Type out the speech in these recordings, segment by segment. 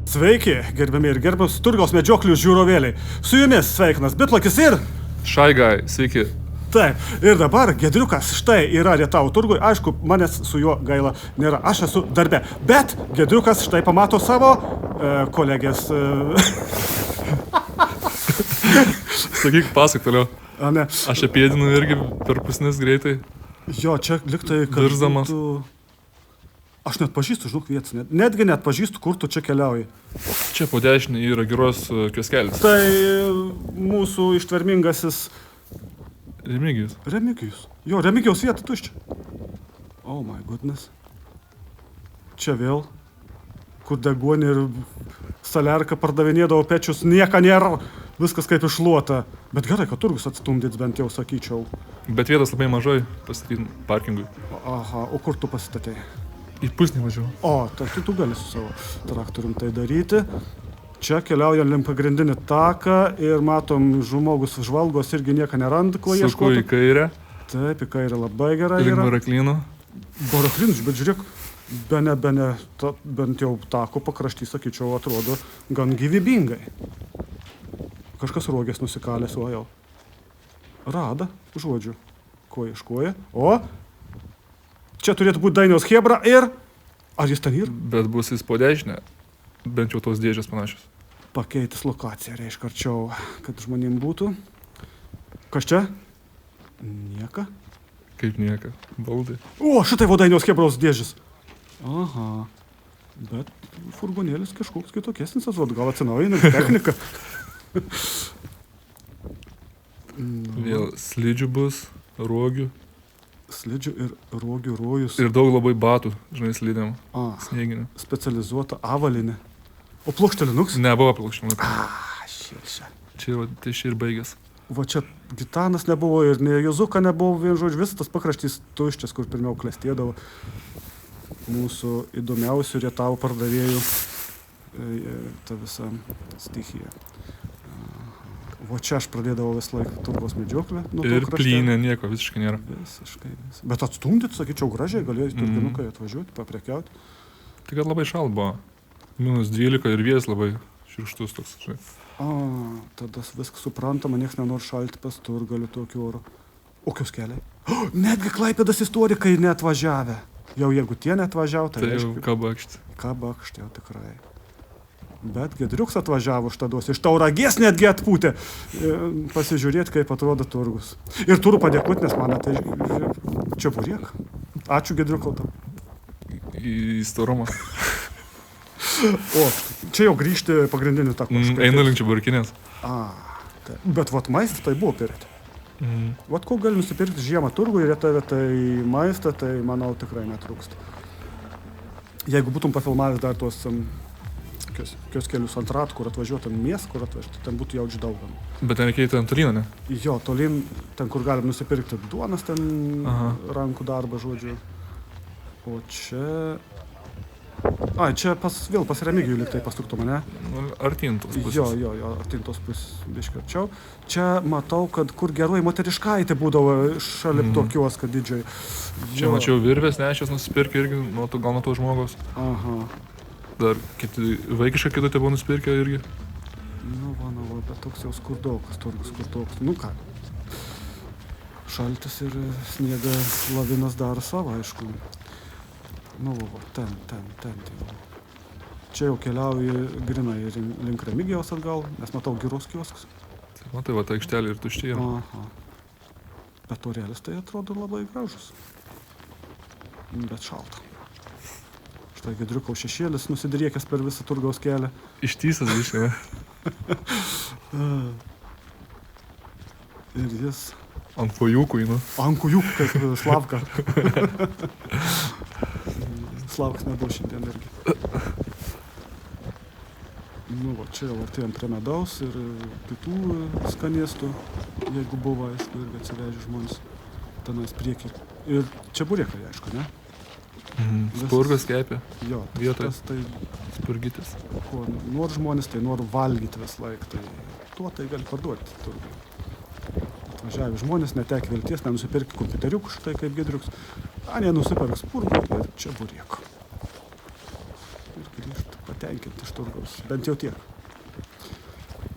Sveiki, gerbiami ir gerbiamus turgaus medžioklių žiūrovėliai. Su jumis sveikinas Bitlakis ir... Šaigai, sveiki. Taip, ir dabar Gedriukas štai yra Rietavo turgui. Aišku, manęs su juo gaila nėra. Aš esu darbe. Bet Gedriukas štai pamato savo kolegės... Sakyk, pasak toliau. A, ne. Aš apėdinu irgi per pusnis greitai. Jo, čia liktai, kad Virsdamas. Aš net pažįstu, žinok, vietas. Netgi net pažįstu, kur tu čia keliauji. Čia po dešinį yra geros kioskelis. Tai mūsų ištvermingasis... Remigijus. Remigijus. Jo, Remigijaus vieta tuščia. Oh my goodness. Čia vėl, kur deguonį ir saliarką pardavinėdavo pečius, nieka nėra. Viskas kaip išluota. Bet gerai, kad turgus atstumdyt bent jau, sakyčiau. Bet vietos labai mažai pastatyti parkingui. Aha, o kur tu pasistatei? Į pusnį važiuoju. O, tai tu gali su savo traktorium tai daryti. Čia keliaujam link pagrindinį taką ir matom, žmogus žvalgos irgi nieko neranda, ko ieškoti. Suku į kairę. Taip, į kairę labai gerai Link yra. Baraklynų. Baraklinus, bet žiūrėk, bent jau tako pakraštys, sakyčiau, atrodo gan gyvybingai. Kažkas rogės nusikalęs, o jau. Rada, žodžiu, ko ieškoja. O, čia turėtų būti Dainiaus chebra ir... Ar jis ten yra? Bet bus jis po dešinę. Bent jau tos dėžės panašios. Pakeitis lokaciją, reiškia arčiau, kad žmonėm būtų. Kas čia? Nieka. Kaip nieka. Baldai. O, šitai Dainiaus chebros dėžės. Aha. Bet furgonėlis kažkoks kitokesnis, atrodo, gal atsinaujina technika. Vėl slidžių bus, rogių. Slidžių ir rogių rojus. Ir daug labai batų, žinai, slidėm. Snieginių. Specializuota avalinė. O plokštelinuks? Nebuvo plokštelinukas. Šia. Tai čia ir baigęs. Va čia Gitanas nebuvo ir ne Juzuka nebuvo, vien žodžiu, visas tas pakraštys tuščias, kur pirmiau klestėdavo mūsų įdomiausių Rietavo pardavėjų ta visa stichija. O čia aš pradėdavau vis laiką turgos medžioklę. Ir plynė, nieko visiškai nėra. Visiškai. Bet atstumdyt, sakyčiau, gražiai galėjo turginukai atvažiuoti, paprekiauti. Tai kad labai šalt buvo. -12 ir vėjas labai šiurkštus toks. Žinai. Tada viskas suprantama, nieks nenori šalti pas turgalių tokių oro. O kios keliai? Netgi Klaipėdos istorikai neatvažiavę. Jau jeigu tie neatvažiavo, tai jau kabakšti. Kabakšti, jau tikrai. Bet Gedriuks atvažiavo štados, iš Tauragės netgi atpūtė pasižiūrėti, kaip atrodo turgus. Ir turiu padėkoti, nes man tai čia buriek. Ačiū Gedriukau tam. Į storumą. O, čia jau grįžti pagrindinių takų. Einu link čia burkinės. Bet vat maistą tai buvo pirkti. Vat ko gali nusipirkti žiemą turgų ir Rietave tai maistą, tai manau tikrai netrūksta. Jeigu būtum pafilmavęs dar tuos kelius ant ratų, kur atvažiuotum mies, kur atvažiuotum, ten būtų jaučiu daug. Bet ten reikėjo ten tolyn, ne? Jo, tolyn, ten kur galim nusipirkti duonas, ten rankų darbą, žodžiu. O čia... čia vėl pas Remigijų liktai pastuktų mane. Artintos pusės. Jo, artintos pusės biškiarčiau. Čia matau, kad kur geroji moteriškaitė būdavo šalia tokios, kad didžiai. Čia mačiau virvės nešios nusipirkę irgi, gal nuo to žmogaus. Aha. Dar vaikišką kitą te buvo nusipirkę irgi. Va, bet toks jau skurdokas, turgus skurdokas. Nu ką, šaltis ir sniega lavinas daro savo, aišku. Ten. Čia jau keliauju grinai link Remigijaus atgal, nes matau Giros kioskus. Tai va, ta aikštelė ir tuščia yra. Aha. Bet Taurėlis tai atrodo labai gražus. Bet šalta. Štai Gedriukau šešėlis nusidriekęs per visą turgaus kelią. Ištysas biškai, Ir jis... Ant kojūkų einu. Ant kojūkų, kaip Slavka. Slavkas nebuvo šiandien irgi. Čia jau artėjom prie medaus ir kitų skanėstų, jeigu buvo, aišku, irgi atsivežė žmonės tenais priekį. Ir čia burėkai, aišku, ne? Spurgas kepė. Jo, vietoj. Tai spurgytis. Ko nori žmonės, tai nori valgyti vis laik, tai tuo tai gali parduoti turgai. Atvažiavę žmonės netekė vilties, nenusipirkė kompiuteriukų, štai kaip Gedriuks. Nenusipirks spurgų ir čia buriek. Ir grįžt patenkinti iš turgaus, bent jau tiek.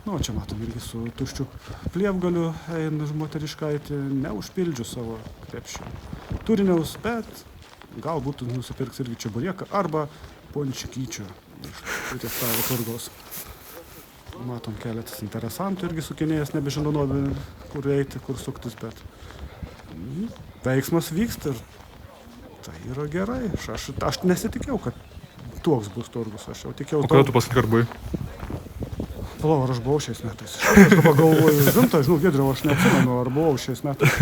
Nu, čia matom irgi su tuščiu plievgaliu eina moteriškaitė, neužpildžius savo krepšio turiniaus, bet galbūt nusipirks irgi čeburėką arba pončikyčio iš tavo turgaus. Matom keletas interesantų irgi sukinėjęs, nebežinau, kur eiti, kur suktis, bet veiksmas vyksta ir tai yra gerai. Aš nesitikėjau, kad toks bus turgus, aš jau tikėjau. O kada tu paskutinį kartą buvai? Palauk, ar aš buvau šiais metais. Aš dabar galvoju, rimtai, žinau, Giedriau, aš neatsimenu, ar buvau šiais metais.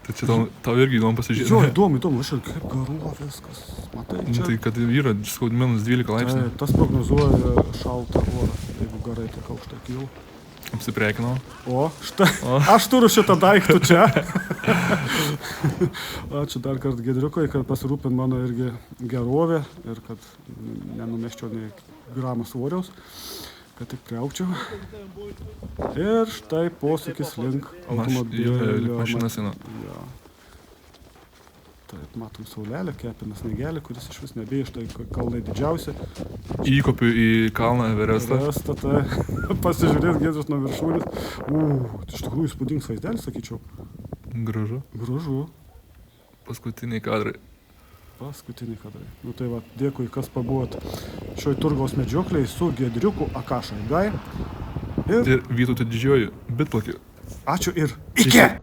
Tai čia tau irgi įdomu pasižiūrėti. Jo, įdomu, aš ir kaip garuo viskas. Matai, čia. Tai kad yra, sakau, -12 laipsnių. Tas prognozuoja šaltą orą, jeigu garai tiek aukštai kyla. Apsiprekinau. O, štai, aš turiu šitą daiktą čia. Ačiū dar kartą Giedriukui, kad pasirūpin mano irgi gerovę ir kad nenumeščiau nei gramą svoriaus, kad tik kriaukčiau. Ir štai posūkis link automobilio. Mašinas eina. Ja. Taip, matom saulelę, kepinas sniegelį, kuris iš vis nebėja, štai kalnai didžiausi. Įkopiu į kalną Everestą. Everestą, tai pasižiūrės Giedrius nuo viršūnės. Iš tikrųjų įspūdingas vaizdelis, sakyčiau. Gražu. Gražu. Paskutiniai kadrai. Paskutiniai kadrai. Nu tai va, dėkui, kas pabuvot šioj turgaus medžiokliai su Giedriuku Akašaigai. Ir Vytautu Didžiuoju Bitplakiu. Ačiū ir iki!